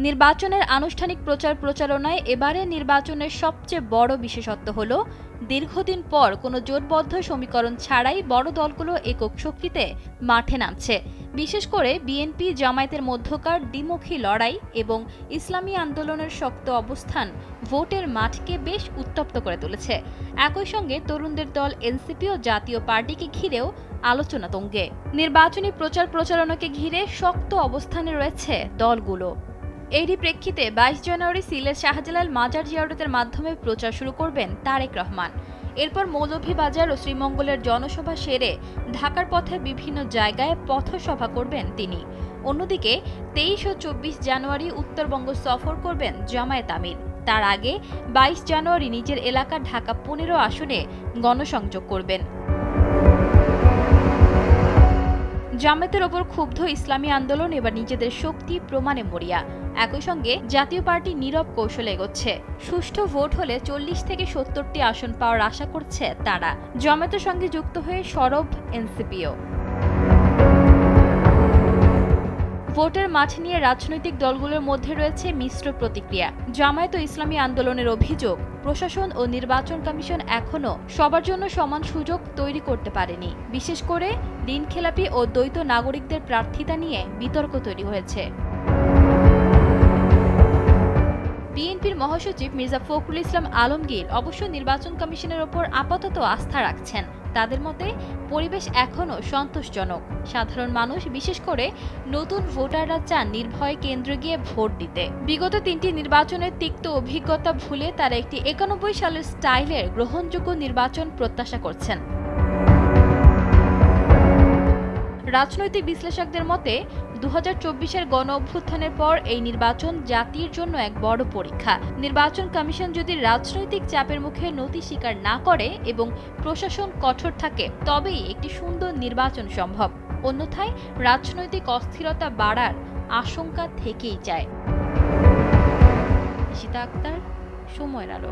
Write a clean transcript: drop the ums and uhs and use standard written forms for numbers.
নির্বাচনের আনুষ্ঠানিক প্রচার প্রচারণায় এবারে নির্বাচনের সবচেয়ে বড় বিশেষত্ব হল দীর্ঘদিন পর কোনো জোটবদ্ধ সমীকরণ ছাড়াই বড় দলগুলো একক শক্তিতে মাঠে নামছে। বিশেষ করে বিএনপি জামায়াতের মধ্যকার দ্বিমুখী লড়াই এবং ইসলামী আন্দোলনের শক্ত অবস্থান ভোটের মাঠকে বেশ উত্তপ্ত করে তুলেছে। একই সঙ্গে তরুণদের দল এনসিপি ও জাতীয় পার্টিকে ঘিরেও আলোচনা তুঙ্গে। নির্বাচনী প্রচার প্রচারণাকে ঘিরে শক্ত অবস্থানে রয়েছে দলগুলো। এরই প্রেক্ষিতে ২২ জানুয়ারি সিলেট শাহজালাল মাজার জিয়ারতের মাধ্যমে প্রচার শুরু করবেন তারেক রহমান। এরপর মৌলভীবাজার ও শ্রীমঙ্গলের জনসভা সেরে ঢাকার পথে বিভিন্ন জায়গায় পথসভা করবেন তিনি। অন্যদিকে ২৩ ও ২৪ জানুয়ারি উত্তরবঙ্গ সফর করবেন জামায়াত আমির। তার আগে ২২ জানুয়ারি নিজের এলাকা ঢাকা ১৫ আসনে গণসংযোগ করবেন। জামায়াতের ওপর ক্ষুব্ধ ইসলামী আন্দোলন এবার নিজেদের শক্তি প্রমাণে মরিয়া। একই সঙ্গে জাতীয় পার্টি নীরব কৌশলে এগোচ্ছে। সুষ্ঠু ভোট হলে ৪০ থেকে ৭০টি আসন পাওয়ার আশা করছে তারা। জামায়াতের সঙ্গে যুক্ত হয়ে সরব এনসিপিও। ভোটের মাঠ নিয়ে রাজনৈতিক দলগুলোর মধ্যে রয়েছে মিশ্র প্রতিক্রিয়া। জামায়াত ও ইসলামী আন্দোলনের অভিযোগ, প্রশাসন ও নির্বাচন কমিশন এখনও সবার জন্য সমান সুযোগ তৈরি করতে পারেনি। বিশেষ করে ঋণখেলাপি ও দ্বৈত নাগরিকদের প্রার্থিতা নিয়ে বিতর্ক তৈরি হয়েছে। বিএনপির মহাসচিব মির্জা ফখরুল ইসলাম আলমগীর অবশ্য নির্বাচন কমিশনের ওপর আপাতত আস্থা রাখছেন। তাদের মতে পরিবেশ এখনও সন্তোষজনক। সাধারণ মানুষ, বিশেষ করে নতুন ভোটাররা চান নির্ভয়ে কেন্দ্রে গিয়ে ভোট দিতে। বিগত ৩টি নির্বাচনের তিক্ত অভিজ্ঞতা ভুলে তারা একটি ৯১ সালের স্টাইলের গ্রহণযোগ্য নির্বাচন প্রত্যাশা করছেন। রাজনৈতিক বিশ্লেষকদের মতে ২০২৪-এর গণ অভ্যুত্থানের পর এই নির্বাচন জাতির জন্য এক বড় পরীক্ষা। নির্বাচন কমিশন যদি রাজনৈতিক চাপের মুখে নতি স্বীকার না করে এবং প্রশাসন কঠোর থাকে, তবেই একটি সুন্দর নির্বাচন সম্ভব। অন্যথায় রাজনৈতিক অস্থিরতা বাড়ার আশঙ্কা থেকেই যায়। ঈশিতা আক্তার, সময়ের আলো।